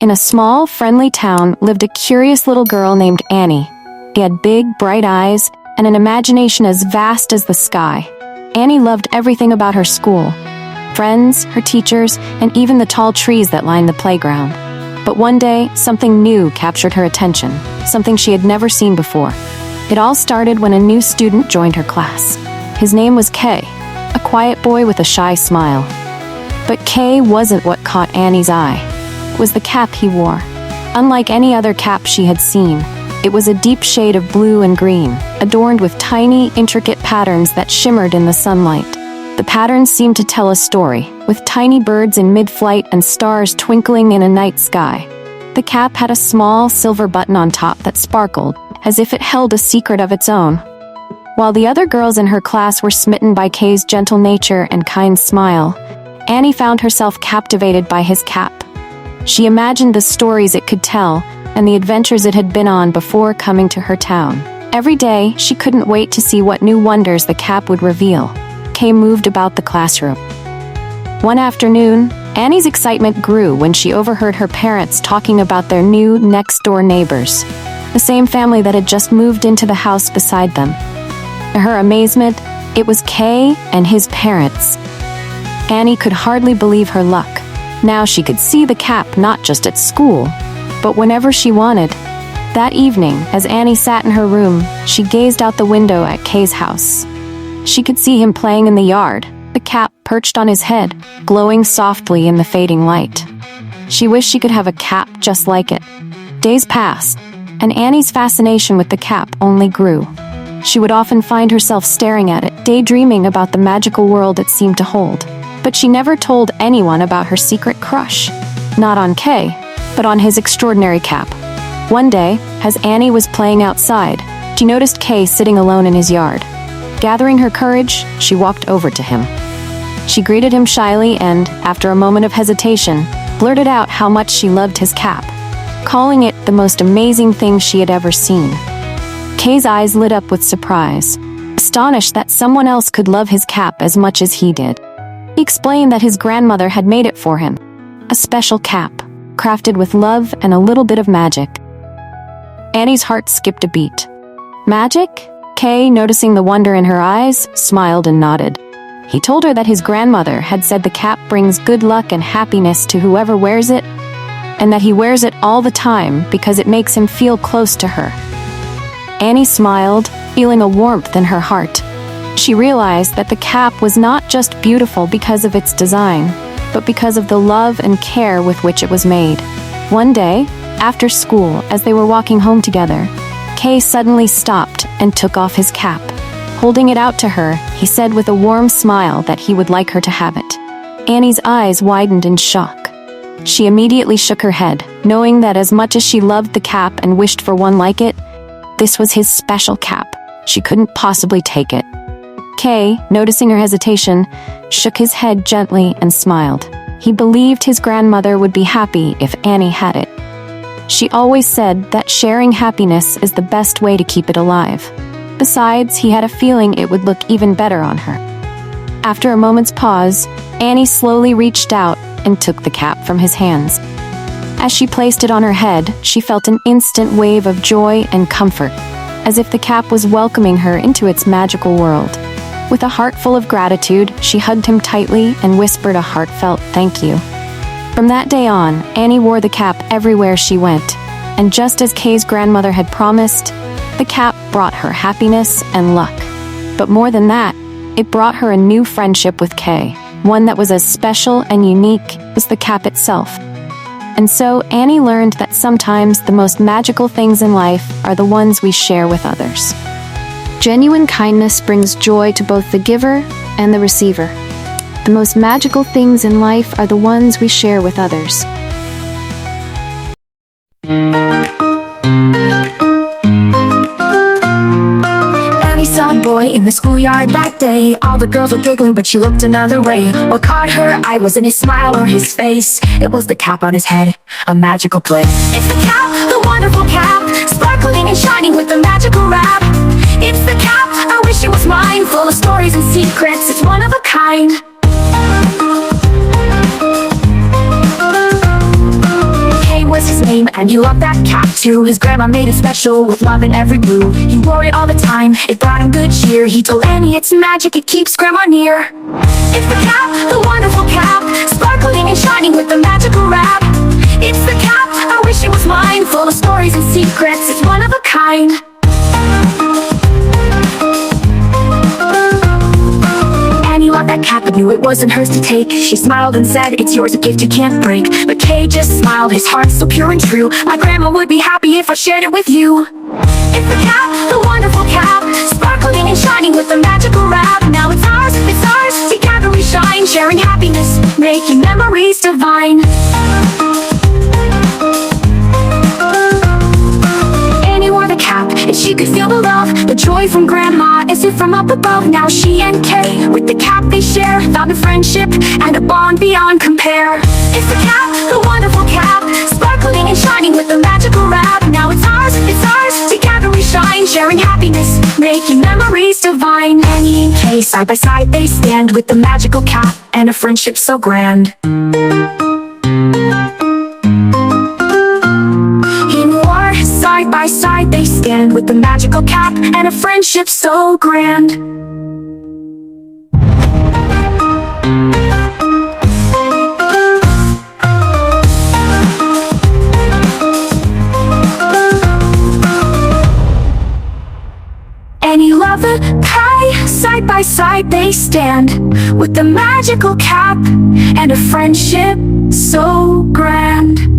In a small, friendly town lived a curious little girl named Annie. She had big, bright eyes and an imagination as vast as the sky. Annie loved everything about her school: friends, her teachers, and even the tall trees that lined the playground. But one day, something new captured her attention, something she had never seen before. It all started when a new student joined her class. His name was Kay, a quiet boy with a shy smile. But Kay wasn't what caught Annie's eye. It was the cap he wore. Unlike any other cap she had seen, it was a deep shade of blue and green, adorned with tiny, intricate patterns that shimmered in the sunlight. The patterns seemed to tell a story, with tiny birds in mid-flight and stars twinkling in a night sky. The cap had a small silver button on top that sparkled, as if it held a secret of its own. While the other girls in her class were smitten by Kay's gentle nature and kind smile, Annie found herself captivated by his cap. She imagined the stories it could tell and the adventures it had been on before coming to her town. Every day, she couldn't wait to see what new wonders the cap would reveal. Kay moved about the classroom. One afternoon, Annie's excitement grew when she overheard her parents talking about their new next-door neighbors, the same family that had just moved into the house beside them. To her amazement, it was Kay and his parents. Annie could hardly believe her luck. Now she could see the cap not just at school, but whenever she wanted. That evening, as Annie sat in her room, she gazed out the window at Kay's house. She could see him playing in the yard, the cap perched on his head, glowing softly in the fading light. She wished she could have a cap just like it. Days passed, and Annie's fascination with the cap only grew. She would often find herself staring at it, daydreaming about the magical world it seemed to hold. But she never told anyone about her secret crush. Not on Kay, but on his extraordinary cap. One day, as Annie was playing outside, she noticed Kay sitting alone in his yard. Gathering her courage, she walked over to him. She greeted him shyly and, after a moment of hesitation, blurted out how much she loved his cap, calling it the most amazing thing she had ever seen. Kay's eyes lit up with surprise, astonished that someone else could love his cap as much as he did. He explained that his grandmother had made it for him, a special cap, crafted with love and a little bit of magic. Annie's heart skipped a beat. Magic? Kay, noticing the wonder in her eyes, smiled and nodded. He told her that his grandmother had said the cap brings good luck and happiness to whoever wears it, and that he wears it all the time because it makes him feel close to her. Annie smiled, feeling a warmth in her heart. She realized that the cap was not just beautiful because of its design, but because of the love and care with which it was made. One day, after school, as they were walking home together, Kay suddenly stopped and took off his cap. Holding it out to her, he said with a warm smile that he would like her to have it. Annie's eyes widened in shock. She immediately shook her head, knowing that as much as she loved the cap and wished for one like it, this was his special cap. She couldn't possibly take it. Kay, noticing her hesitation, shook his head gently and smiled. He believed his grandmother would be happy if Annie had it. She always said that sharing happiness is the best way to keep it alive. Besides, he had a feeling it would look even better on her. After a moment's pause, Annie slowly reached out and took the cap from his hands. As she placed it on her head, she felt an instant wave of joy and comfort, as if the cap was welcoming her into its magical world. With a heart full of gratitude, she hugged him tightly and whispered a heartfelt thank you. From that day on, Annie wore the cap everywhere she went, and just as Kay's grandmother had promised, the cap brought her happiness and luck. But more than that, it brought her a new friendship with Kay, one that was as special and unique as the cap itself. And so Annie learned that sometimes the most magical things in life are the ones we share with others. Genuine kindness brings joy to both the giver and the receiver. The most magical things in life are the ones we share with others. Annie saw a boy in the schoolyard that day. All the girls were giggling, but she looked another way. What caught her eye wasn't his smile or his face. It was the cap on his head, a magical place. It's the cap, the wonderful cap, sparkling and shining with the magical wrap. It's the cap, I wish it was mine, full of stories and secrets, it's one of a kind. Kay was his name, and he loved that cap too. His grandma made it special with love in every blue. He wore it all the time, it brought him good cheer. He told Annie it's magic, it keeps grandma near. It's the cap, the wonderful cap, sparkling and shining with the magical wrap. It's the cap, I wish it was mine, full of stories and secrets, it's one of a kind. Annie loved that cap but knew it wasn't hers to take. She smiled and said, it's yours, a gift you can't break. But Kay just smiled, his heart so pure and true. My grandma would be happy if I shared it with you. It's the cap, the wonderful cap, sparkling and shining with the magical wrap. Now it's ours, together we shine, sharing happiness, making memories divine. Annie wore the cap, and she could feel the love, the joy from grandma as if from up above. Now she and Kay, with the cap they share, found a friendship and a bond beyond compare. It's the cap, the wonderful cap, sparkling and shining with the magical wrap. Now it's ours, together we shine, sharing happiness, making memories divine. Annie and Kay, side by side they stand, with the magical cap and a friendship so grand. In war, side by side they stand, with the magical cap and a friendship so grand. Any lover, pie, side by side they stand, with the magical cap and a friendship so grand.